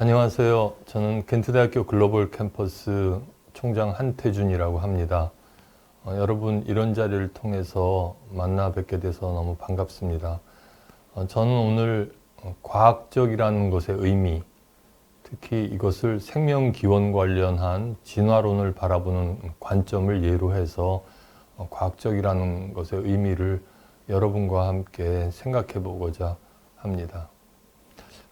안녕하세요. 저는 겐트대학교 글로벌 캠퍼스 총장 한태준이라고 합니다. 여러분 이런 자리를 통해서 만나 뵙게 돼서 너무 반갑습니다. 저는 오늘 과학적이라는 것의 의미, 특히 이것을 생명기원 관련한 진화론을 바라보는 관점을 예로 해서 과학적이라는 것의 의미를 여러분과 함께 생각해 보고자 합니다.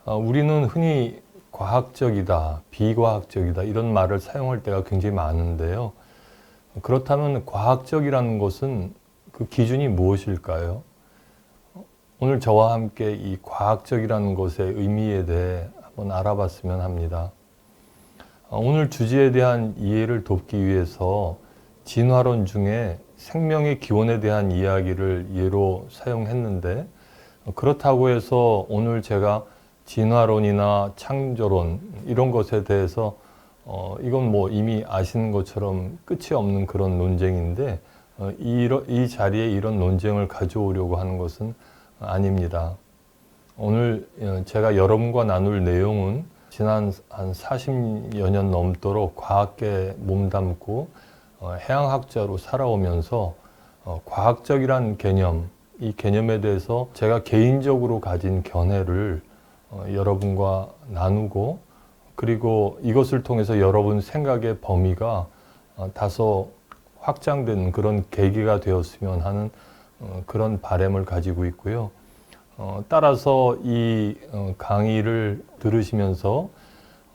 우리는 흔히 과학적이다, 비과학적이다 이런 말을 사용할 때가 굉장히 많은데요. 그렇다면 과학적이라는 것은 그 기준이 무엇일까요? 오늘 저와 함께 이 과학적이라는 것의 의미에 대해 한번 알아봤으면 합니다. 오늘 주제에 대한 이해를 돕기 위해서 진화론 중에 생명의 기원에 대한 이야기를 예로 사용했는데, 그렇다고 해서 오늘 제가 진화론이나 창조론 이런 것에 대해서 이건 뭐 이미 아시는 것처럼 끝이 없는 그런 논쟁인데 이 자리에 이런 논쟁을 가져오려고 하는 것은 아닙니다. 오늘 제가 여러분과 나눌 내용은 지난 한 40여 년 넘도록 과학계에 몸담고 해양학자로 살아오면서 과학적이란 개념, 이 개념에 대해서 제가 개인적으로 가진 견해를 여러분과 나누고, 그리고 이것을 통해서 여러분 생각의 범위가 다소 확장된 그런 계기가 되었으면 하는 그런 바람을 가지고 있고요. 따라서 이 강의를 들으시면서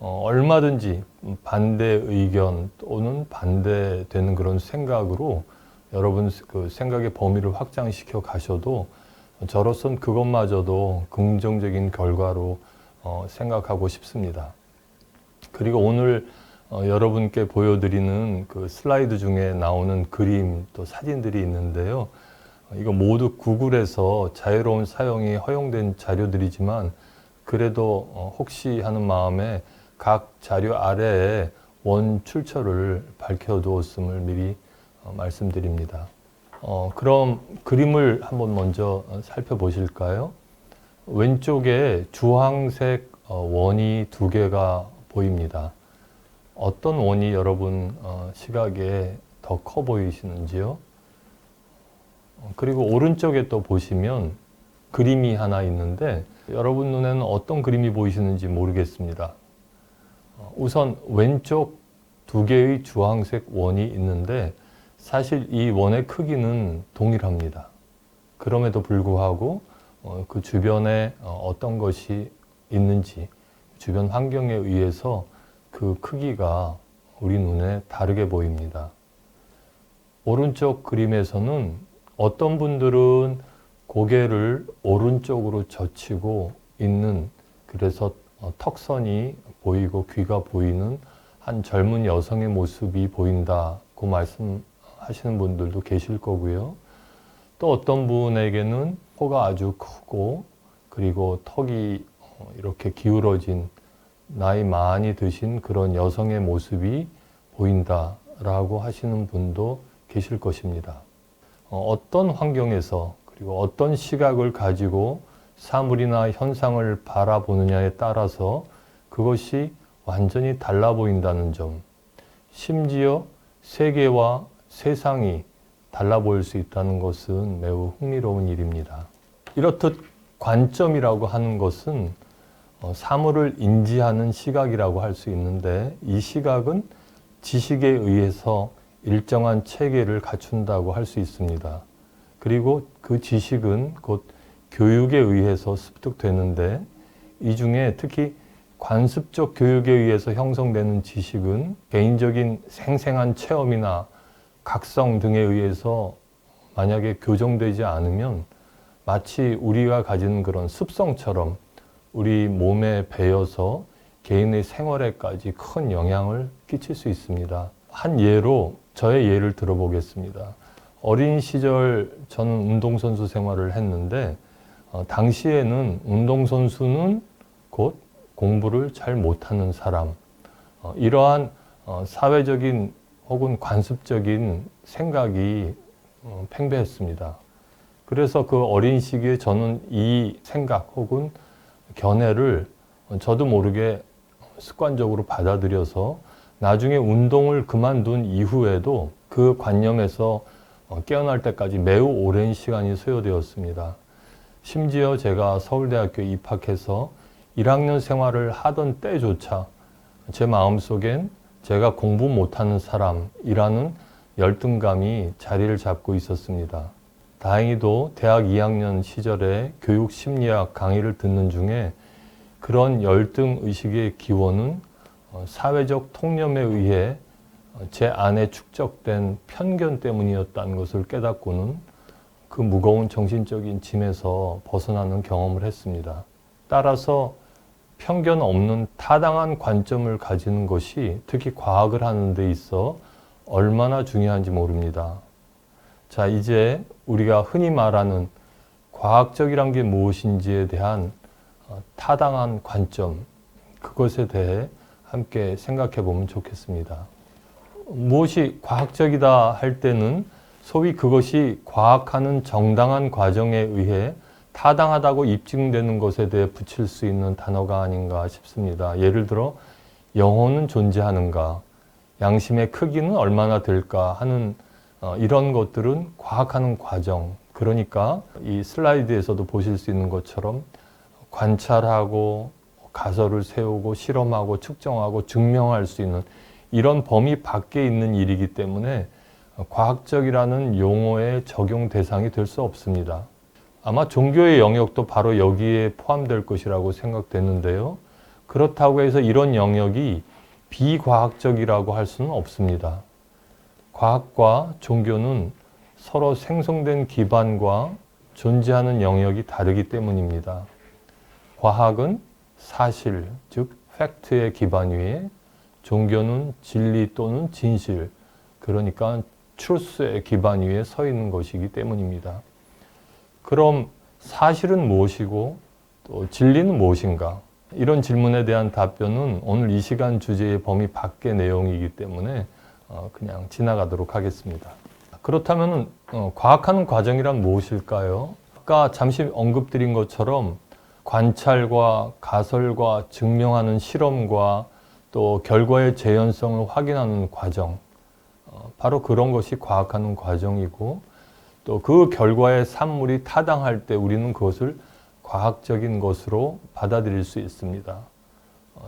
얼마든지 반대 의견 또는 반대되는 그런 생각으로 여러분 그 생각의 범위를 확장시켜 가셔도 저로서는 그것마저도 긍정적인 결과로 생각하고 싶습니다. 그리고 오늘 여러분께 보여드리는 그 슬라이드 중에 나오는 그림 또 사진들이 있는데요. 이거 모두 구글에서 자유로운 사용이 허용된 자료들이지만 그래도 혹시 하는 마음에 각 자료 아래에 원 출처를 밝혀두었음을 미리 말씀드립니다. 그럼 그림을 한번 먼저 살펴보실까요? 왼쪽에 주황색 원이 두 개가 보입니다. 어떤 원이 여러분 시각에 더 커 보이시는지요? 그리고 오른쪽에 또 보시면 그림이 하나 있는데 여러분 눈에는 어떤 그림이 보이시는지 모르겠습니다. 우선 왼쪽 두 개의 주황색 원이 있는데 사실 이 원의 크기는 동일합니다. 그럼에도 불구하고 그 주변에 어떤 것이 있는지 주변 환경에 의해서 그 크기가 우리 눈에 다르게 보입니다. 오른쪽 그림에서는 어떤 분들은 고개를 오른쪽으로 젖히고 있는, 그래서 턱선이 보이고 귀가 보이는 한 젊은 여성의 모습이 보인다고 말씀하시는 분들도 계실 거고요. 또 어떤 분에게는 코가 아주 크고 그리고 턱이 이렇게 기울어진 나이 많이 드신 그런 여성의 모습이 보인다라고 하시는 분도 계실 것입니다. 어떤 환경에서 그리고 어떤 시각을 가지고 사물이나 현상을 바라보느냐에 따라서 그것이 완전히 달라 보인다는 점, 심지어 세계와 세상이 달라 보일 수 있다는 것은 매우 흥미로운 일입니다. 이렇듯 관점이라고 하는 것은 사물을 인지하는 시각이라고 할 수 있는데, 이 시각은 지식에 의해서 일정한 체계를 갖춘다고 할 수 있습니다. 그리고 그 지식은 곧 교육에 의해서 습득되는데, 이 중에 특히 관습적 교육에 의해서 형성되는 지식은 개인적인 생생한 체험이나 각성 등에 의해서 만약에 교정되지 않으면 마치 우리가 가진 그런 습성처럼 우리 몸에 배어서 개인의 생활에까지 큰 영향을 끼칠 수 있습니다. 한 예로 저의 예를 들어보겠습니다. 어린 시절 저는 운동선수 생활을 했는데 당시에는 운동선수는 곧 공부를 잘 못하는 사람, 이러한 사회적인 혹은 관습적인 생각이 팽배했습니다. 그래서 그 어린 시기에 저는 이 생각 혹은 견해를 저도 모르게 습관적으로 받아들여서 나중에 운동을 그만둔 이후에도 그 관념에서 깨어날 때까지 매우 오랜 시간이 소요되었습니다. 심지어 제가 서울대학교에 입학해서 1학년 생활을 하던 때조차 제 마음속엔 제가 공부 못하는 사람이라는 열등감이 자리를 잡고 있었습니다. 다행히도 대학 2학년 시절에 교육심리학 강의를 듣는 중에 그런 열등 의식의 기원은 사회적 통념에 의해 제 안에 축적된 편견 때문이었다는 것을 깨닫고는 그 무거운 정신적인 짐에서 벗어나는 경험을 했습니다. 따라서 편견 없는 타당한 관점을 가지는 것이 특히 과학을 하는 데 있어 얼마나 중요한지 모릅니다. 자, 이제 우리가 흔히 말하는 과학적이란 게 무엇인지에 대한 타당한 관점, 그것에 대해 함께 생각해 보면 좋겠습니다. 무엇이 과학적이다 할 때는 소위 그것이 과학하는 정당한 과정에 의해 타당하다고 입증되는 것에 대해 붙일 수 있는 단어가 아닌가 싶습니다. 예를 들어 영혼은 존재하는가, 양심의 크기는 얼마나 될까 하는 이런 것들은 과학하는 과정, 그러니까 이 슬라이드에서도 보실 수 있는 것처럼 관찰하고 가설을 세우고 실험하고 측정하고 증명할 수 있는 이런 범위 밖에 있는 일이기 때문에 과학적이라는 용어의 적용 대상이 될 수 없습니다. 아마 종교의 영역도 바로 여기에 포함될 것이라고 생각되는데요. 그렇다고 해서 이런 영역이 비과학적이라고 할 수는 없습니다. 과학과 종교는 서로 생성된 기반과 존재하는 영역이 다르기 때문입니다. 과학은 사실, 즉 팩트의 기반 위에, 종교는 진리 또는 진실, 그러니까 truth의 기반 위에 서 있는 것이기 때문입니다. 그럼 사실은 무엇이고 또 진리는 무엇인가? 이런 질문에 대한 답변은 오늘 이 시간 주제의 범위 밖의 내용이기 때문에 그냥 지나가도록 하겠습니다. 그렇다면 과학하는 과정이란 무엇일까요? 아까 잠시 언급드린 것처럼 관찰과 가설과 증명하는 실험과 또 결과의 재현성을 확인하는 과정, 바로 그런 것이 과학하는 과정이고 또 그 결과의 산물이 타당할 때 우리는 그것을 과학적인 것으로 받아들일 수 있습니다.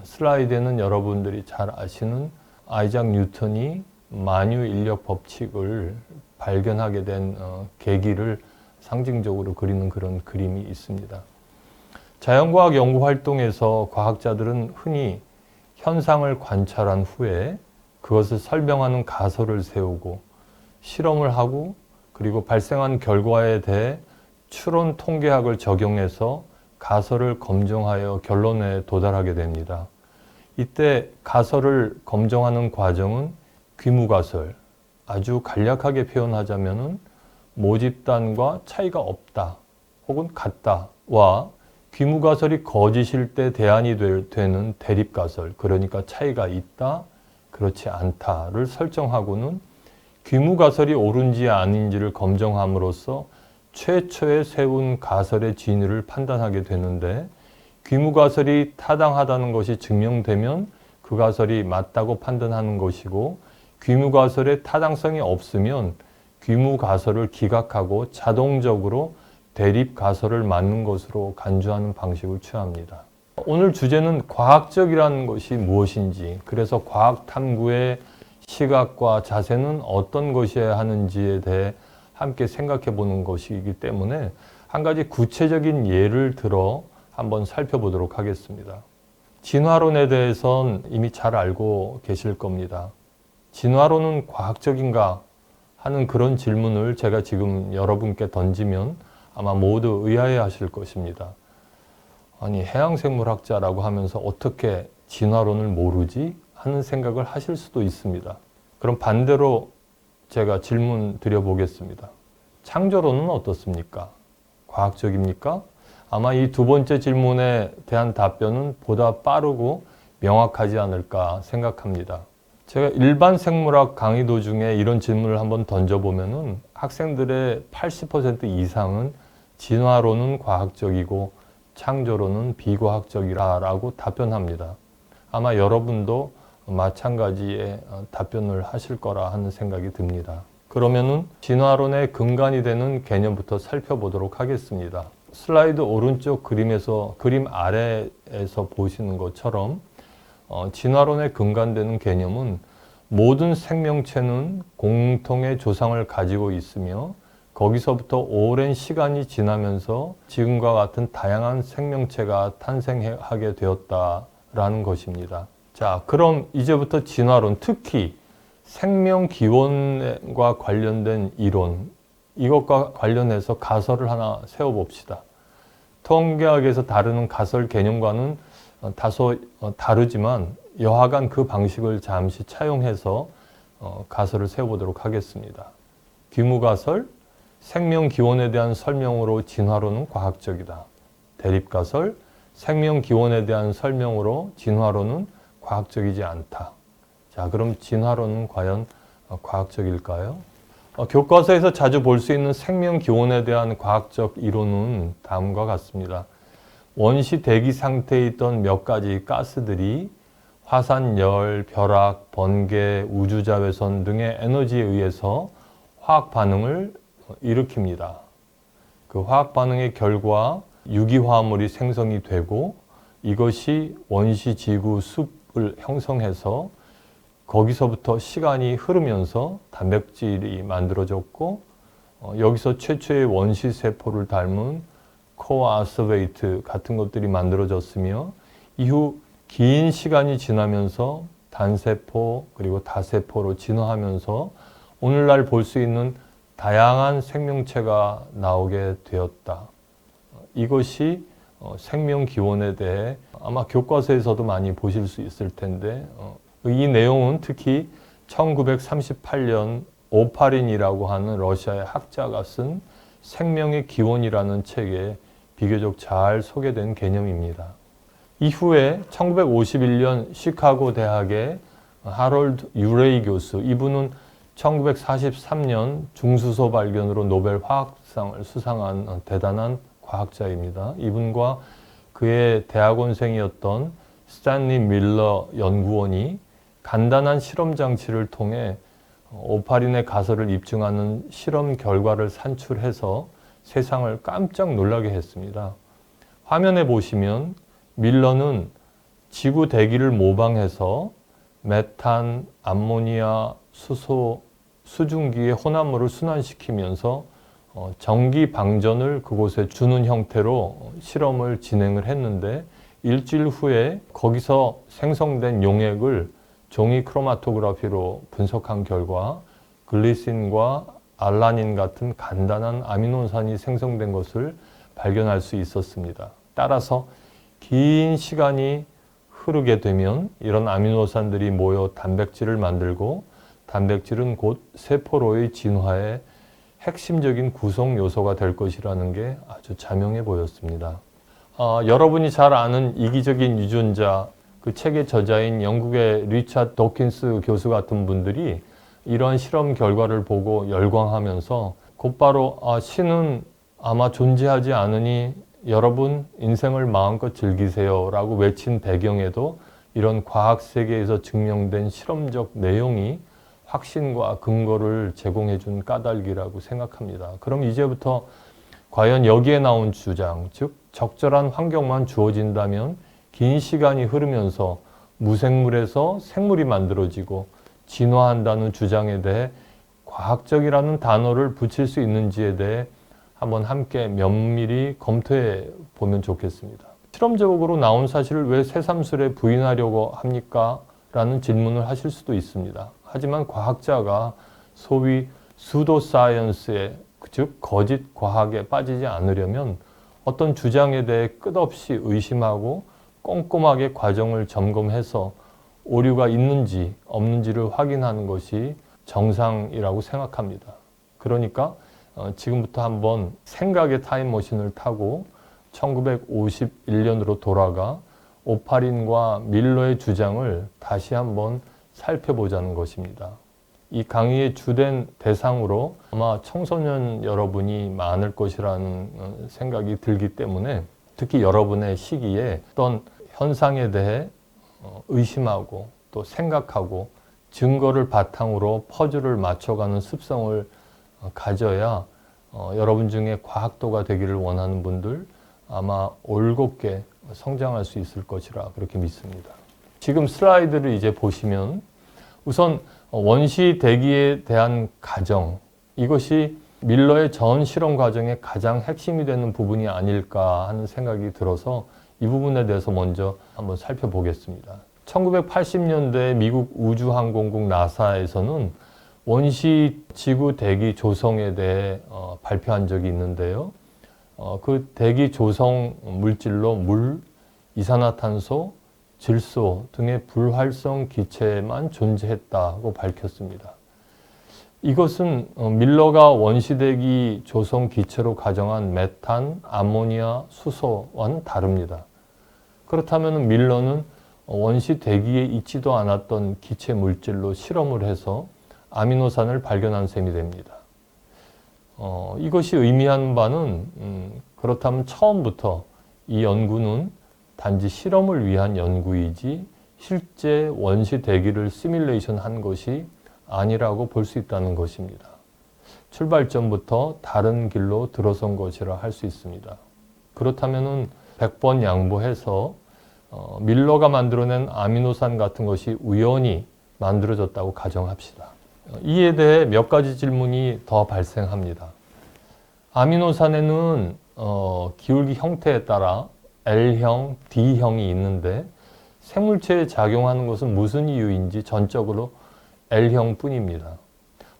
슬라이드에는 여러분들이 잘 아시는 아이작 뉴턴이 만유 인력 법칙을 발견하게 된 계기를 상징적으로 그리는 그런 그림이 있습니다. 자연과학 연구 활동에서 과학자들은 흔히 현상을 관찰한 후에 그것을 설명하는 가설을 세우고 실험을 하고 그리고 발생한 결과에 대해 추론 통계학을 적용해서 가설을 검증하여 결론에 도달하게 됩니다. 이때 가설을 검증하는 과정은 귀무가설, 아주 간략하게 표현하자면 모집단과 차이가 없다 혹은 같다와 귀무가설이 거짓일 때 대안이 되는 대립가설, 그러니까 차이가 있다, 그렇지 않다를 설정하고는 귀무가설이 옳은지 아닌지를 검증함으로써 최초에 세운 가설의 진위를 판단하게 되는데, 귀무가설이 타당하다는 것이 증명되면 그 가설이 맞다고 판단하는 것이고, 귀무가설의 타당성이 없으면 귀무가설을 기각하고 자동적으로 대립가설을 맞는 것으로 간주하는 방식을 취합니다. 오늘 주제는 과학적이라는 것이 무엇인지, 그래서 과학 탐구의 시각과 자세는 어떤 것이어야 하는지에 대해 함께 생각해 보는 것이기 때문에 한 가지 구체적인 예를 들어 한번 살펴보도록 하겠습니다. 진화론에 대해선 이미 잘 알고 계실 겁니다. 진화론은 과학적인가 하는 그런 질문을 제가 지금 여러분께 던지면 아마 모두 의아해 하실 것입니다. 아니, 해양생물학자라고 하면서 어떻게 진화론을 모르지? 하는 생각을 하실 수도 있습니다. 그럼 반대로 제가 질문 드려보겠습니다. 창조론은 어떻습니까? 과학적입니까? 아마 이 두 번째 질문에 대한 답변은 보다 빠르고 명확하지 않을까 생각합니다. 제가 일반 생물학 강의 도중에 이런 질문을 한번 던져보면은 학생들의 80% 이상은 진화론은 과학적이고 창조론은 비과학적이라고 답변합니다. 아마 여러분도 마찬가지의 답변을 하실 거라 하는 생각이 듭니다. 그러면은 진화론의 근간이 되는 개념부터 살펴보도록 하겠습니다. 슬라이드 오른쪽 그림 아래에서 보시는 것처럼 진화론의 근간되는 개념은 모든 생명체는 공통의 조상을 가지고 있으며 거기서부터 오랜 시간이 지나면서 지금과 같은 다양한 생명체가 탄생하게 되었다라는 것입니다. 자, 그럼 이제부터 진화론, 특히 생명 기원과 관련된 이론, 이것과 관련해서 가설을 하나 세워봅시다. 통계학에서 다루는 가설 개념과는 다소 다르지만 여하간 그 방식을 잠시 차용해서 가설을 세워보도록 하겠습니다. 귀무가설, 생명 기원에 대한 설명으로 진화론은 과학적이다. 대립가설, 생명 기원에 대한 설명으로 진화론은 과학적이지 않다. 자, 그럼 진화론은 과연 과학적일까요? 교과서에서 자주 볼 수 있는 생명 기원에 대한 과학적 이론은 다음과 같습니다. 원시 대기 상태에 있던 몇 가지 가스들이 화산, 열, 벼락, 번개, 우주자외선 등의 에너지에 의해서 화학 반응을 일으킵니다. 그 화학 반응의 결과 유기화합물이 생성이 되고 이것이 원시 지구 숲을 형성해서 거기서부터 시간이 흐르면서 단백질이 만들어졌고 여기서 최초의 원시 세포를 닮은 코아스베이트 같은 것들이 만들어졌으며 이후 긴 시간이 지나면서 단세포 그리고 다세포로 진화하면서 오늘날 볼 수 있는 다양한 생명체가 나오게 되었다. 이것이 생명 기원에 대해 아마 교과서에서도 많이 보실 수 있을 텐데 이 내용은 특히 1938년 오파린이라고 하는 러시아의 학자가 쓴 생명의 기원이라는 책에 비교적 잘 소개된 개념입니다. 이후에 1951년 시카고 대학의 하롤드 유레이 교수, 이분은 1943년 중수소 발견으로 노벨 화학상을 수상한 대단한 과학자입니다. 이분과 그의 대학원생이었던 스탠리 밀러 연구원이 간단한 실험 장치를 통해 오파린의 가설을 입증하는 실험 결과를 산출해서 세상을 깜짝 놀라게 했습니다. 화면에 보시면 밀러는 지구 대기를 모방해서 메탄, 암모니아, 수소, 수증기의 혼합물을 순환시키면서 전기 방전을 그곳에 주는 형태로 실험을 진행을 했는데 일주일 후에 거기서 생성된 용액을 종이 크로마토그래피로 분석한 결과 글리신과 알라닌 같은 간단한 아미노산이 생성된 것을 발견할 수 있었습니다. 따라서 긴 시간이 흐르게 되면 이런 아미노산들이 모여 단백질을 만들고 단백질은 곧 세포로의 진화의 핵심적인 구성 요소가 될 것이라는 게 아주 자명해 보였습니다. 여러분이 잘 아는 이기적인 유전자, 그 책의 저자인 영국의 리차드 도킨스 교수 같은 분들이 이러한 실험 결과를 보고 열광하면서 곧바로 신은 아마 존재하지 않으니 여러분 인생을 마음껏 즐기세요 라고 외친 배경에도 이런 과학 세계에서 증명된 실험적 내용이 확신과 근거를 제공해 준 까닭이라고 생각합니다. 그럼 이제부터 과연 여기에 나온 주장, 즉 적절한 환경만 주어진다면 긴 시간이 흐르면서 무생물에서 생물이 만들어지고 진화한다는 주장에 대해 과학적이라는 단어를 붙일 수 있는지에 대해 한번 함께 면밀히 검토해 보면 좋겠습니다. 실험적으로 나온 사실을 왜 새삼스레 부인하려고 합니까? 라는 질문을 하실 수도 있습니다. 하지만 과학자가 소위 수도사이언스에, 즉 거짓 과학에 빠지지 않으려면 어떤 주장에 대해 끝없이 의심하고 꼼꼼하게 과정을 점검해서 오류가 있는지 없는지를 확인하는 것이 정상이라고 생각합니다. 그러니까 지금부터 한번 생각의 타임머신을 타고 1951년으로 돌아가 오파린과 밀러의 주장을 다시 한번 살펴보자는 것입니다. 이 강의의 주된 대상으로 아마 청소년 여러분이 많을 것이라는 생각이 들기 때문에 특히 여러분의 시기에 어떤 현상에 대해 의심하고 또 생각하고 증거를 바탕으로 퍼즐을 맞춰가는 습성을 가져야 여러분 중에 과학도가 되기를 원하는 분들 아마 올곧게 성장할 수 있을 것이라 그렇게 믿습니다. 지금 슬라이드를 이제 보시면 우선 원시 대기에 대한 가정, 이것이 밀러의 전 실험 과정의 가장 핵심이 되는 부분이 아닐까 하는 생각이 들어서 이 부분에 대해서 먼저 한번 살펴보겠습니다. 1980년대 미국 우주항공국 나사에서는 원시 지구 대기 조성에 대해 발표한 적이 있는데요. 그 대기 조성 물질로 물, 이산화탄소, 질소 등의 불활성 기체만 존재했다고 밝혔습니다. 이것은 밀러가 원시대기 조성 기체로 가정한 메탄, 암모니아, 수소와는 다릅니다. 그렇다면 밀러는 원시대기에 있지도 않았던 기체 물질로 실험을 해서 아미노산을 발견한 셈이 됩니다. 이것이 의미하는 바는 그렇다면 처음부터 이 연구는 단지 실험을 위한 연구이지 실제 원시대기를 시뮬레이션 한 것이 아니라고 볼 수 있다는 것입니다. 출발점부터 다른 길로 들어선 것이라 할 수 있습니다. 그렇다면 100번 양보해서 밀러가 만들어낸 아미노산 같은 것이 우연히 만들어졌다고 가정합시다. 이에 대해 몇 가지 질문이 더 발생합니다. 아미노산에는 기울기 형태에 따라 L형, D형이 있는데 생물체에 작용하는 것은 무슨 이유인지 전적으로 L형 뿐입니다.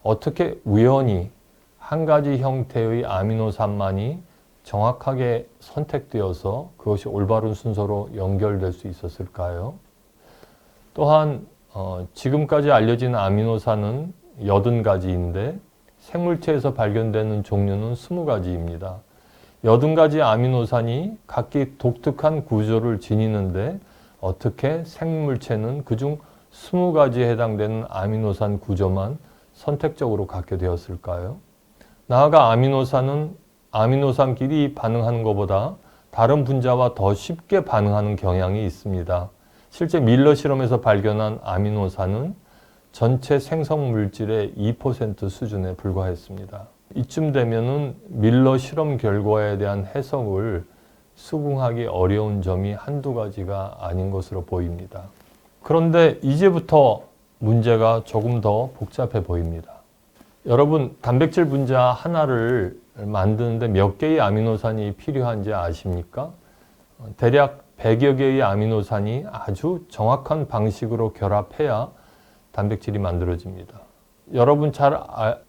어떻게 우연히 한 가지 형태의 아미노산만이 정확하게 선택되어서 그것이 올바른 순서로 연결될 수 있었을까요? 또한 지금까지 알려진 아미노산은 80가지인데 생물체에서 발견되는 종류는 20가지입니다. 80가지 아미노산이 각기 독특한 구조를 지니는데 어떻게 생물체는 그중 20가지에 해당되는 아미노산 구조만 선택적으로 갖게 되었을까요? 나아가 아미노산은 아미노산끼리 반응하는 것보다 다른 분자와 더 쉽게 반응하는 경향이 있습니다. 실제 밀러 실험에서 발견한 아미노산은 전체 생성 물질의 2% 수준에 불과했습니다. 이쯤 되면은 밀러 실험 결과에 대한 해석을 수긍하기 어려운 점이 한두 가지가 아닌 것으로 보입니다. 그런데 이제부터 문제가 조금 더 복잡해 보입니다. 여러분, 단백질 분자 하나를 만드는데 몇 개의 아미노산이 필요한지 아십니까? 대략 100여 개의 아미노산이 아주 정확한 방식으로 결합해야 단백질이 만들어집니다. 여러분 잘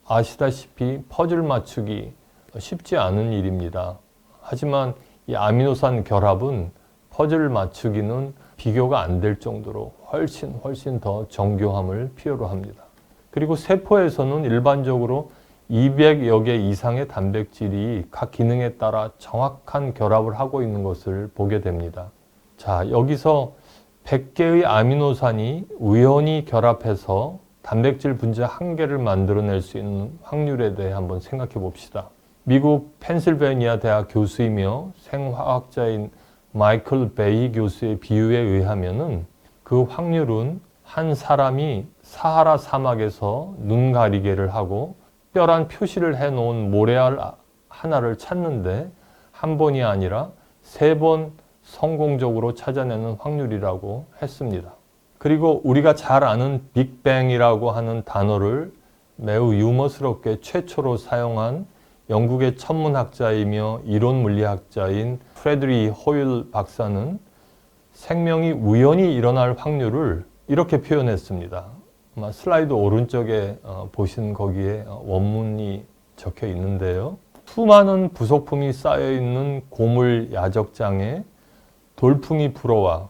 아시다시피 퍼즐 맞추기 쉽지 않은 일입니다. 하지만 이 아미노산 결합은 퍼즐 맞추기는 비교가 안 될 정도로 훨씬 더 정교함을 필요로 합니다. 그리고 세포에서는 일반적으로 200여 개 이상의 단백질이 각 기능에 따라 정확한 결합을 하고 있는 것을 보게 됩니다. 자, 여기서 100개의 아미노산이 우연히 결합해서 단백질 분자 한 개를 만들어낼 수 있는 확률에 대해 한번 생각해 봅시다. 미국 펜실베니아 대학 교수이며 생화학자인 마이클 베이 교수의 비유에 의하면은 그 확률은 한 사람이 사하라 사막에서 눈 가리개를 하고 특별한 표시를 해놓은 모래알 하나를 찾는데 한 번이 아니라 3번 성공적으로 찾아내는 확률이라고 했습니다. 그리고 우리가 잘 아는 빅뱅이라고 하는 단어를 매우 유머스럽게 최초로 사용한 영국의 천문학자이며 이론물리학자인 프레드리 호일 박사는 생명이 우연히 일어날 확률을 이렇게 표현했습니다. 아마 슬라이드 오른쪽에 보신 거기에 원문이 적혀 있는데요. 수많은 부속품이 쌓여있는 고물 야적장에 돌풍이 불어와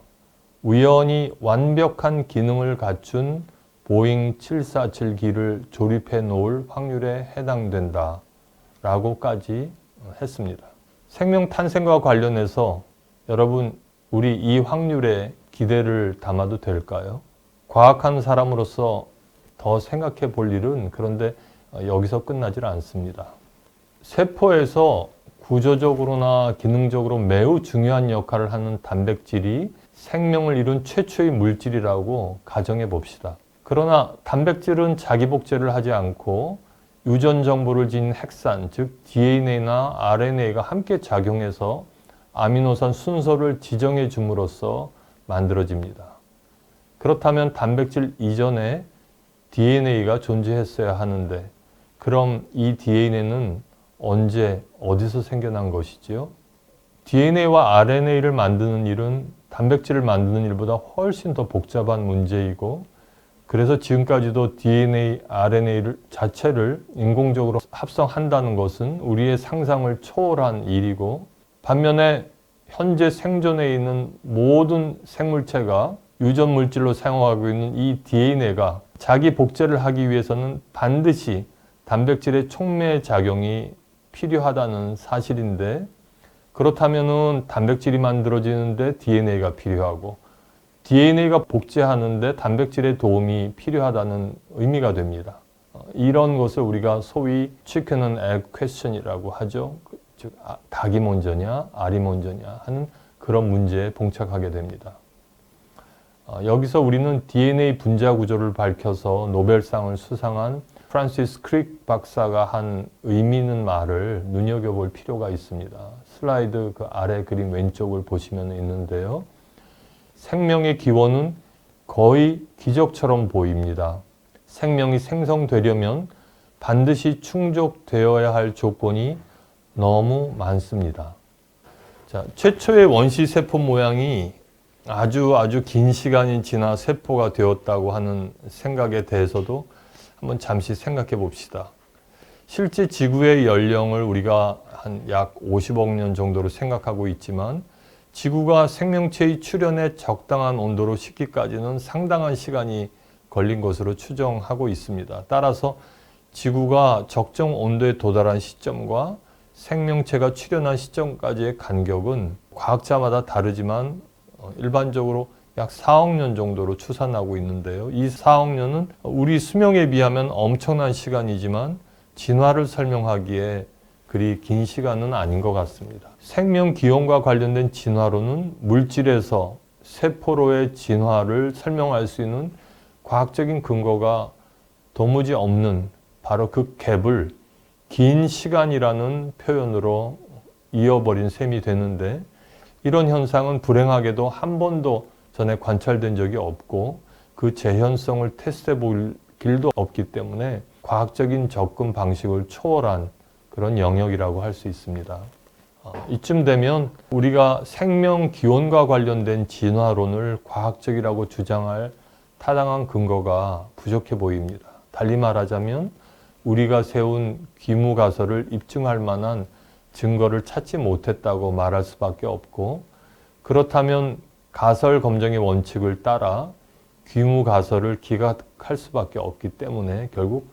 우연히 완벽한 기능을 갖춘 보잉 747기를 조립해 놓을 확률에 해당된다 라고까지 했습니다. 생명 탄생과 관련해서 여러분 우리 이 확률에 기대를 담아도 될까요? 과학하는 사람으로서 더 생각해 볼 일은 그런데 여기서 끝나질 않습니다. 세포에서 구조적으로나 기능적으로 매우 중요한 역할을 하는 단백질이 생명을 이룬 최초의 물질이라고 가정해 봅시다. 그러나 단백질은 자기 복제를 하지 않고 유전 정보를 지닌 핵산, 즉 DNA나 RNA가 함께 작용해서 아미노산 순서를 지정해 줌으로써 만들어집니다. 그렇다면 단백질 이전에 DNA가 존재했어야 하는데 그럼 이 DNA는 언제 어디서 생겨난 것이지요? DNA와 RNA를 만드는 일은 단백질을 만드는 일보다 훨씬 더 복잡한 문제이고 그래서 지금까지도 DNA, RNA 자체를 인공적으로 합성한다는 것은 우리의 상상을 초월한 일이고 반면에 현재 생존해 있는 모든 생물체가 유전 물질로 사용하고 있는 이 DNA가 자기 복제를 하기 위해서는 반드시 단백질의 촉매 작용이 필요하다는 사실인데 그렇다면은 단백질이 만들어지는데 DNA가 필요하고 DNA가 복제하는데 단백질의 도움이 필요하다는 의미가 됩니다. 이런 것을 우리가 소위 chicken and egg question이라고 하죠. 즉 닭이 먼저냐 알이 먼저냐 하는 그런 문제에 봉착하게 됩니다. 여기서 우리는 DNA 분자 구조를 밝혀서 노벨상을 수상한 프란시스 크릭 박사가 한 의미 있는 말을 눈여겨볼 필요가 있습니다. 슬라이드 그 아래 그림 왼쪽을 보시면 있는데요. 생명의 기원은 거의 기적처럼 보입니다. 생명이 생성되려면 반드시 충족되어야 할 조건이 너무 많습니다. 자, 최초의 원시 세포 모양이 아주 긴 시간이 지나 세포가 되었다고 하는 생각에 대해서도 한번 잠시 생각해 봅시다. 실제 지구의 연령을 우리가 한 약 50억 년 정도로 생각하고 있지만 지구가 생명체의 출현에 적당한 온도로 식기까지는 상당한 시간이 걸린 것으로 추정하고 있습니다. 따라서 지구가 적정 온도에 도달한 시점과 생명체가 출현한 시점까지의 간격은 과학자마다 다르지만 일반적으로 약 4억 년 정도로 추산하고 있는데요. 이 4억 년은 우리 수명에 비하면 엄청난 시간이지만 진화를 설명하기에 그리 긴 시간은 아닌 것 같습니다. 생명 기원과 관련된 진화론은 물질에서 세포로의 진화를 설명할 수 있는 과학적인 근거가 도무지 없는 바로 그 갭을 긴 시간이라는 표현으로 이어버린 셈이 되는데 이런 현상은 불행하게도 한 번도 전에 관찰된 적이 없고 그 재현성을 테스트해 볼 길도 없기 때문에 과학적인 접근 방식을 초월한 그런 영역이라고 할 수 있습니다. 이쯤 되면 우리가 생명 기원과 관련된 진화론을 과학적이라고 주장할 타당한 근거가 부족해 보입니다. 달리 말하자면 우리가 세운 귀무가설을 입증할 만한 증거를 찾지 못했다고 말할 수밖에 없고 그렇다면 가설 검증의 원칙을 따라 귀무가설을 기각할 수밖에 없기 때문에 결국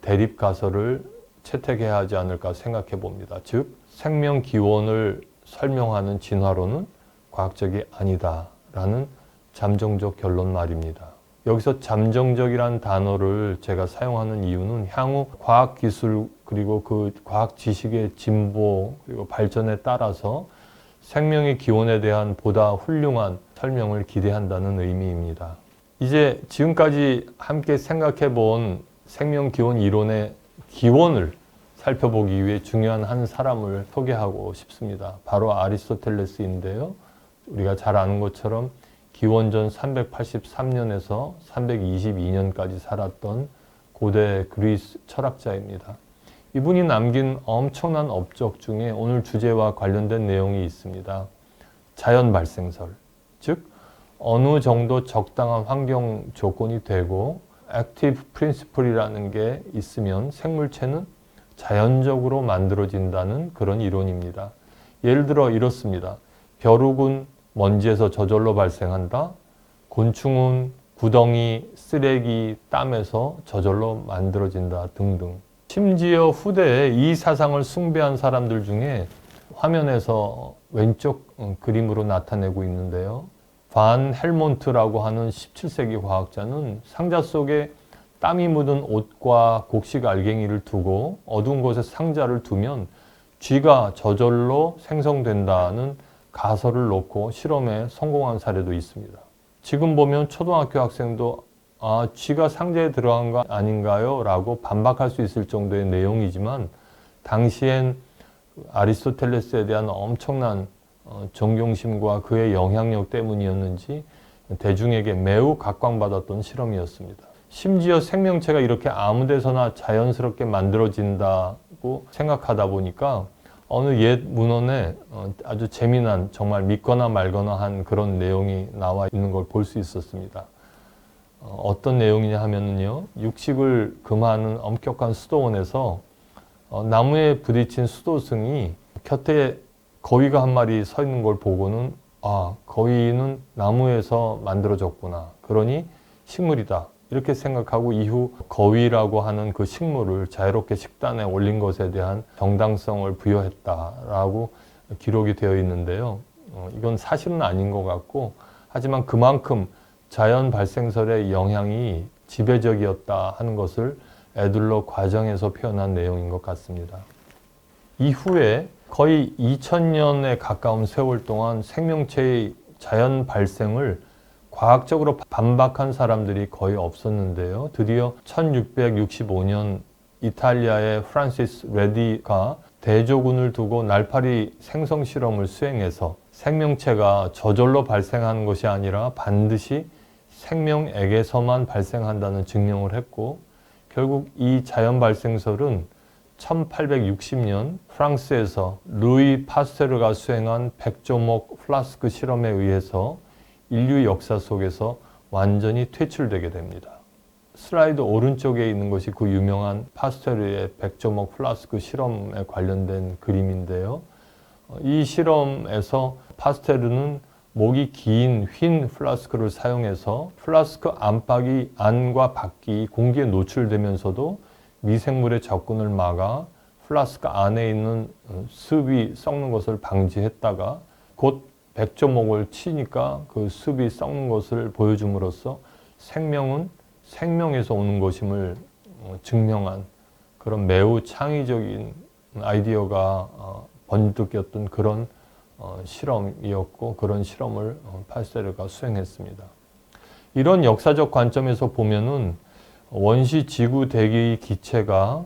대립가설을 채택해야 하지 않을까 생각해 봅니다. 즉 생명 기원을 설명하는 진화론은 과학적이 아니다라는 잠정적 결론 말입니다. 여기서 잠정적이라는 단어를 제가 사용하는 이유는 향후 과학기술 그리고 그 과학 지식의 진보 그리고 발전에 따라서 생명의 기원에 대한 보다 훌륭한 설명을 기대한다는 의미입니다. 이제 지금까지 함께 생각해 본 생명 기원 이론의 기원을 살펴보기 위해 중요한 한 사람을 소개하고 싶습니다. 바로 아리스토텔레스인데요. 우리가 잘 아는 것처럼 기원전 383년에서 322년까지 살았던 고대 그리스 철학자입니다. 이분이 남긴 엄청난 업적 중에 오늘 주제와 관련된 내용이 있습니다. 자연 발생설, 즉 어느 정도 적당한 환경 조건이 되고 액티브 프린시플이라는 게 있으면 생물체는 자연적으로 만들어진다는 그런 이론입니다. 예를 들어 이렇습니다. 벼룩은 먼지에서 저절로 발생한다. 곤충은 구덩이, 쓰레기, 땀에서 저절로 만들어진다 등등. 심지어 후대에 이 사상을 숭배한 사람들 중에 화면에서 왼쪽 그림으로 나타내고 있는데요. 반 헬몬트라고 하는 17세기 과학자는 상자 속에 땀이 묻은 옷과 곡식 알갱이를 두고 어두운 곳에 상자를 두면 쥐가 저절로 생성된다는 가설을 놓고 실험에 성공한 사례도 있습니다. 지금 보면 초등학교 학생도 쥐가 상자에 들어간 거 아닌가요? 라고 반박할 수 있을 정도의 내용이지만 당시엔 아리스토텔레스에 대한 엄청난 존경심과 그의 영향력 때문이었는지 대중에게 매우 각광받았던 실험이었습니다. 심지어 생명체가 이렇게 아무 데서나 자연스럽게 만들어진다고 생각하다 보니까 어느 옛 문헌에 아주 재미난, 정말 믿거나 말거나 한 그런 내용이 나와 있는 걸 볼 수 있었습니다. 어떤 내용이냐 하면요, 육식을 금하는 엄격한 수도원에서 나무에 부딪힌 수도승이 곁에 거위가 한 마리 서 있는 걸 보고는 거위는 나무에서 만들어졌구나, 그러니 식물이다, 이렇게 생각하고 이후 거위라고 하는 그 식물을 자유롭게 식단에 올린 것에 대한 정당성을 부여했다라고 기록이 되어 있는데요. 이건 사실은 아닌 것 같고, 하지만 그만큼 자연 발생설의 영향이 지배적이었다 하는 것을 애들러 과정에서 표현한 내용인 것 같습니다. 이후에 거의 2000년에 가까운 세월 동안 생명체의 자연 발생을 과학적으로 반박한 사람들이 거의 없었는데요. 드디어 1665년 이탈리아의 프란시스 레디가 대조군을 두고 날파리 생성 실험을 수행해서 생명체가 저절로 발생하는 것이 아니라 반드시 생명액에서만 발생한다는 증명을 했고, 결국 이 자연 발생설은 1860년 프랑스에서 루이 파스테르가 수행한 백조목 플라스크 실험에 의해서 인류 역사 속에서 완전히 퇴출되게 됩니다. 슬라이드 오른쪽에 있는 것이 그 유명한 파스테르의 백조목 플라스크 실험에 관련된 그림인데요. 이 실험에서 파스테르는 목이 긴 휜 플라스크를 사용해서 플라스크 안과 밖이 공기에 노출되면서도 미생물의 접근을 막아 플라스크 안에 있는 습이 썩는 것을 방지했다가 곧 백조목을 치니까 그 습이 썩는 것을 보여줌으로써 생명은 생명에서 오는 것임을 증명한 그런 매우 창의적인 아이디어가 번뜩였던 그런 실험이었고, 그런 실험을 파스테르가 수행했습니다. 이런 역사적 관점에서 보면은 원시 지구 대기의 기체가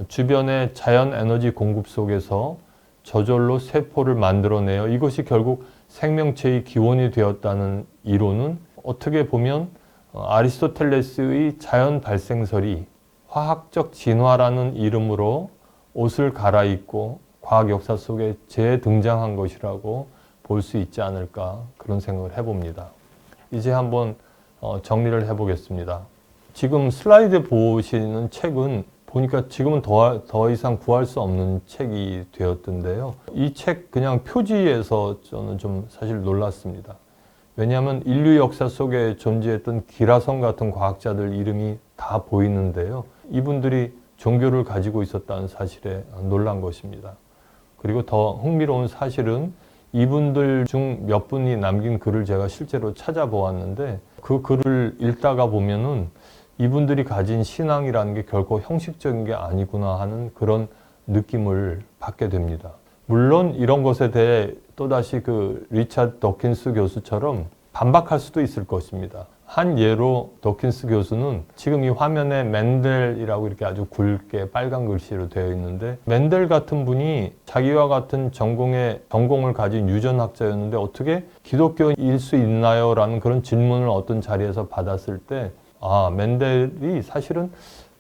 주변의 자연 에너지 공급 속에서 저절로 세포를 만들어내어 이것이 결국 생명체의 기원이 되었다는 이론은 어떻게 보면 아리스토텔레스의 자연 발생설이 화학적 진화라는 이름으로 옷을 갈아입고 과학 역사 속에 재등장한 것이라고 볼 수 있지 않을까, 그런 생각을 해봅니다. 이제 한번 정리를 해보겠습니다. 지금 슬라이드 보시는 책은 보니까 지금은 더 이상 구할 수 없는 책이 되었던데요. 이 책 그냥 표지에서 저는 좀 사실 놀랐습니다. 왜냐하면 인류 역사 속에 존재했던 기라성 같은 과학자들 이름이 다 보이는데요. 이분들이 종교를 가지고 있었다는 사실에 놀란 것입니다. 그리고 더 흥미로운 사실은 이분들 중 몇 분이 남긴 글을 제가 실제로 찾아보았는데, 그 글을 읽다가 보면은 이분들이 가진 신앙이라는 게 결코 형식적인 게 아니구나 하는 그런 느낌을 받게 됩니다. 물론 이런 것에 대해 또다시 그 리차드 더킨스 교수처럼 반박할 수도 있을 것입니다. 한 예로 더킨스 교수는 지금 이 화면에 맨델이라고 이렇게 아주 굵게 빨간 글씨로 되어 있는데, 맨델 같은 분이 자기와 같은 전공을 가진 유전학자였는데 어떻게 기독교일 수 있나요? 라는 그런 질문을 어떤 자리에서 받았을 때 맨델이 사실은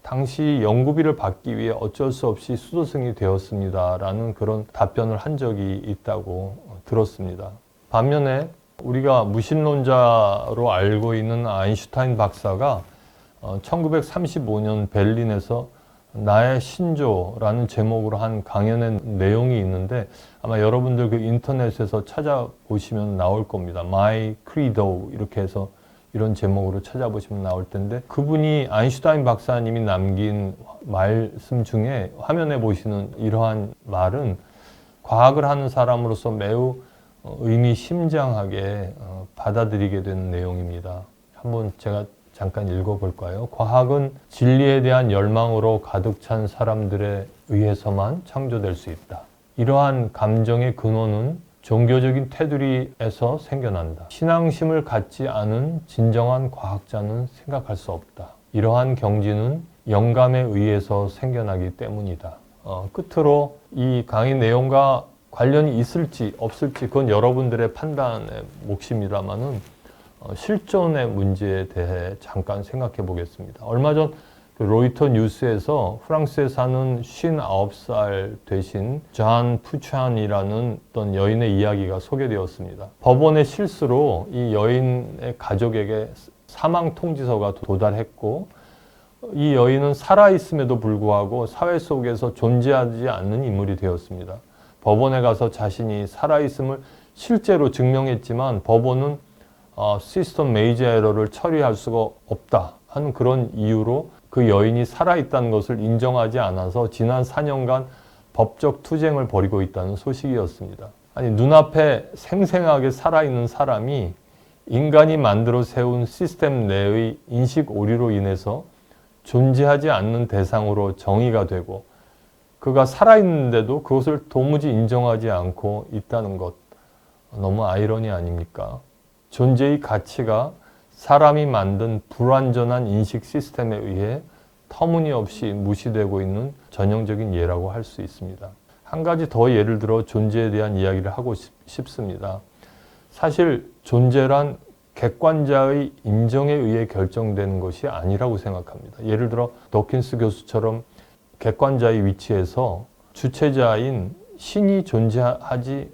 당시 연구비를 받기 위해 어쩔 수 없이 수도승이 되었습니다 라는 그런 답변을 한 적이 있다고 들었습니다. 반면에 우리가 무신론자로 알고 있는 아인슈타인 박사가 1935년 베를린에서 나의 신조라는 제목으로 한 강연의 내용이 있는데, 아마 여러분들 그 인터넷에서 찾아보시면 나올 겁니다. My Credo 이렇게 해서 이런 제목으로 찾아보시면 나올 텐데, 그분이 아인슈타인 박사님이 남긴 말씀 중에 화면에 보시는 이러한 말은 과학을 하는 사람으로서 매우 의미심장하게 받아들이게 되는 내용입니다. 한번 제가 잠깐 읽어볼까요? 과학은 진리에 대한 열망으로 가득 찬 사람들에 의해서만 창조될 수 있다. 이러한 감정의 근원은 종교적인 테두리에서 생겨난다. 신앙심을 갖지 않은 진정한 과학자는 생각할 수 없다. 이러한 경지는 영감에 의해서 생겨나기 때문이다. 끝으로 이 강의 내용과 관련이 있을지 없을지 그건 여러분들의 판단의 몫입니다만은 실존의 문제에 대해 잠깐 생각해 보겠습니다. 얼마 전 로이터 뉴스에서 프랑스에 사는 59살 되신 잔 푸찬이라는 어떤 여인의 이야기가 소개되었습니다. 법원의 실수로 이 여인의 가족에게 사망 통지서가 도달했고 이 여인은 살아있음에도 불구하고 사회 속에서 존재하지 않는 인물이 되었습니다. 법원에 가서 자신이 살아있음을 실제로 증명했지만 법원은 시스템 메이저 에러를 처리할 수가 없다 하는 그런 이유로 그 여인이 살아있다는 것을 인정하지 않아서 지난 4년간 법적 투쟁을 벌이고 있다는 소식이었습니다. 아니, 눈앞에 생생하게 살아있는 사람이 인간이 만들어 세운 시스템 내의 인식 오류로 인해서 존재하지 않는 대상으로 정의가 되고 그가 살아있는데도 그것을 도무지 인정하지 않고 있다는 것, 너무 아이러니 아닙니까? 존재의 가치가 사람이 만든 불완전한 인식 시스템에 의해 터무니없이 무시되고 있는 전형적인 예라고 할 수 있습니다. 한 가지 더 예를 들어 존재에 대한 이야기를 하고 싶습니다. 사실 존재란 객관자의 인정에 의해 결정되는 것이 아니라고 생각합니다. 예를 들어 도킨스 교수처럼 객관자의 위치에서 주체자인 신이 존재하지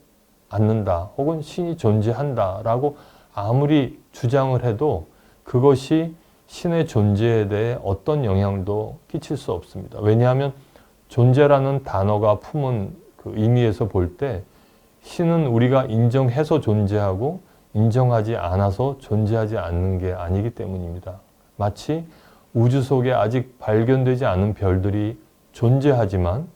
않는다 혹은 신이 존재한다라고 아무리 주장을 해도 그것이 신의 존재에 대해 어떤 영향도 끼칠 수 없습니다. 왜냐하면 존재라는 단어가 품은 그 의미에서 볼 때 신은 우리가 인정해서 존재하고 인정하지 않아서 존재하지 않는 게 아니기 때문입니다. 마치 우주 속에 아직 발견되지 않은 별들이 존재하지만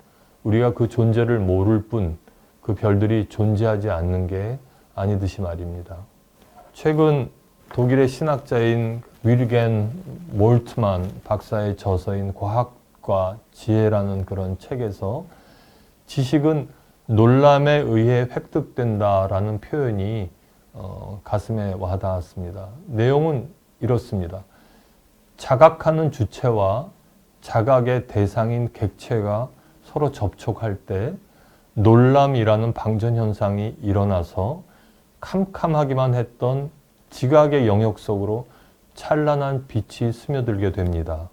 우리가 그 존재를 모를 뿐 그 별들이 존재하지 않는 게 아니듯이 말입니다. 최근 독일의 신학자인 윌겐 몰트만 박사의 저서인 과학과 지혜라는 그런 책에서 지식은 놀람에 의해 획득된다라는 표현이 가슴에 와닿았습니다. 내용은 이렇습니다. 자각하는 주체와 자각의 대상인 객체가 서로 접촉할 때 놀람이라는 방전 현상이 일어나서 캄캄하기만 했던 지각의 영역 속으로 찬란한 빛이 스며들게 됩니다.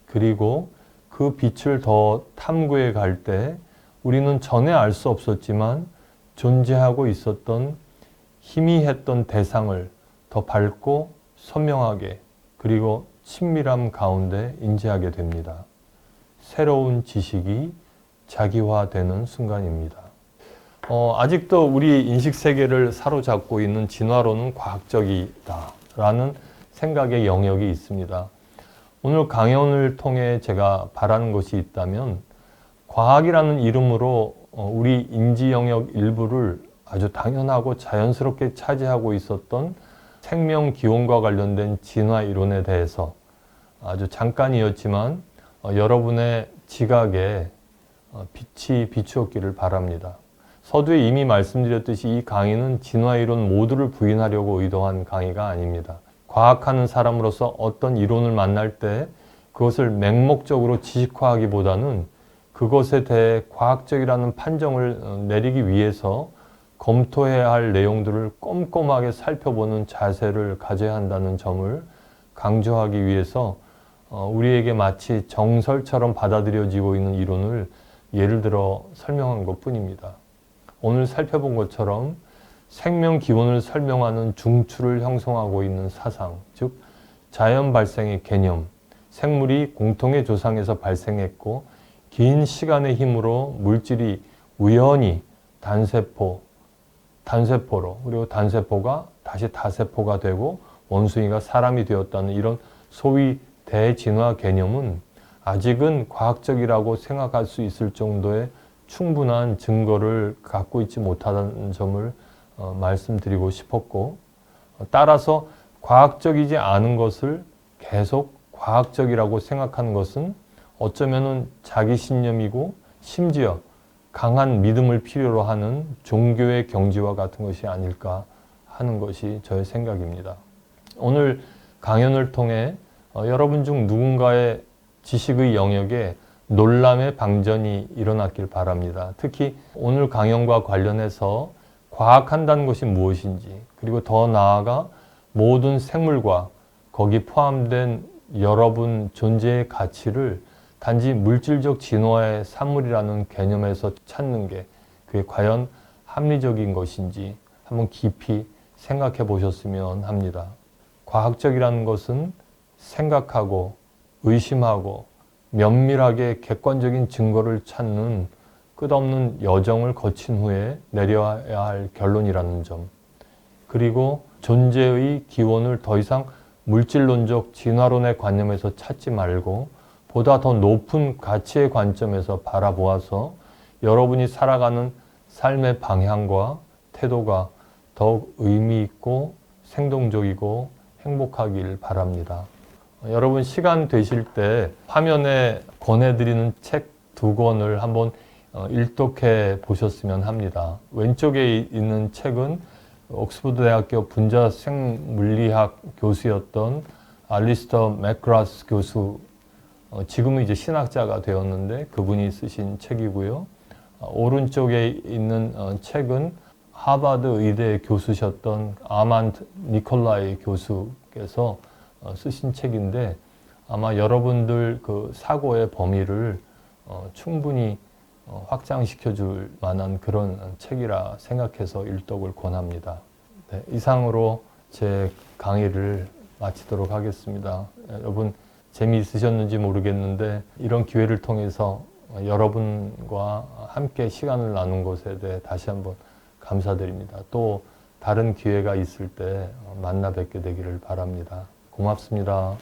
그리고 그 빛을 더 탐구해 갈 때 우리는 전에 알 수 없었지만 존재하고 있었던 희미했던 대상을 더 밝고 선명하게 그리고 친밀함 가운데 인지하게 됩니다. 새로운 지식이 자기화되는 순간입니다. 아직도 우리 인식세계를 사로잡고 있는 진화론은 과학적이다라는 생각의 영역이 있습니다. 오늘 강연을 통해 제가 바라는 것이 있다면 과학이라는 이름으로 우리 인지 영역 일부를 아주 당연하고 자연스럽게 차지하고 있었던 생명 기원과 관련된 진화 이론에 대해서 아주 잠깐이었지만 여러분의 지각에 빛이 비추었기를 바랍니다. 서두에 이미 말씀드렸듯이 이 강의는 진화 이론 모두를 부인하려고 의도한 강의가 아닙니다. 과학하는 사람으로서 어떤 이론을 만날 때 그것을 맹목적으로 지식화하기보다는 그것에 대해 과학적이라는 판정을 내리기 위해서 검토해야 할 내용들을 꼼꼼하게 살펴보는 자세를 가져야 한다는 점을 강조하기 위해서 우리에게 마치 정설처럼 받아들여지고 있는 이론을 예를 들어 설명한 것뿐입니다. 오늘 살펴본 것처럼 생명 기원을 설명하는 중추를 형성하고 있는 사상, 즉 자연 발생의 개념, 생물이 공통의 조상에서 발생했고 긴 시간의 힘으로 물질이 우연히 단세포로 그리고 단세포가 다시 다세포가 되고 원숭이가 사람이 되었다는 이런 소위 대진화 개념은 아직은 과학적이라고 생각할 수 있을 정도의 충분한 증거를 갖고 있지 못하다는 점을 말씀드리고 싶었고 따라서 과학적이지 않은 것을 계속 과학적이라고 생각하는 것은 어쩌면은 자기 신념이고 심지어 강한 믿음을 필요로 하는 종교의 경지와 같은 것이 아닐까 하는 것이 저의 생각입니다. 오늘 강연을 통해 여러분 중 누군가의 지식의 영역에 놀람의 방전이 일어났길 바랍니다. 특히 오늘 강연과 관련해서 과학한다는 것이 무엇인지, 그리고 더 나아가 모든 생물과 거기 포함된 여러분 존재의 가치를 단지 물질적 진화의 산물이라는 개념에서 찾는 게 그게 과연 합리적인 것인지 한번 깊이 생각해 보셨으면 합니다. 과학적이라는 것은 생각하고 의심하고 면밀하게 객관적인 증거를 찾는 끝없는 여정을 거친 후에 내려야 할 결론이라는 점, 그리고 존재의 기원을 더 이상 물질론적 진화론의 관념에서 찾지 말고 보다 더 높은 가치의 관점에서 바라보아서 여러분이 살아가는 삶의 방향과 태도가 더욱 의미 있고 생동적이고 행복하길 바랍니다. 여러분 시간 되실 때 화면에 권해드리는 책 2권을 한번 일독해 보셨으면 합니다. 왼쪽에 있는 책은 옥스퍼드 대학교 분자 생물리학 교수였던 알리스터 맥그라스 교수, 지금은 이제 신학자가 되었는데 그분이 쓰신 책이고요. 오른쪽에 있는 책은 하버드 의대 교수셨던 아만드 니콜라이 교수께서 쓰신 책인데 아마 여러분들 그 사고의 범위를 충분히 확장시켜 줄 만한 그런 책이라 생각해서 일독을 권합니다. 네, 이상으로 제 강의를 마치도록 하겠습니다. 여러분 재미있으셨는지 모르겠는데 이런 기회를 통해서 여러분과 함께 시간을 나눈 것에 대해 다시 한번 감사드립니다. 또 다른 기회가 있을 때 만나 뵙게 되기를 바랍니다. 고맙습니다.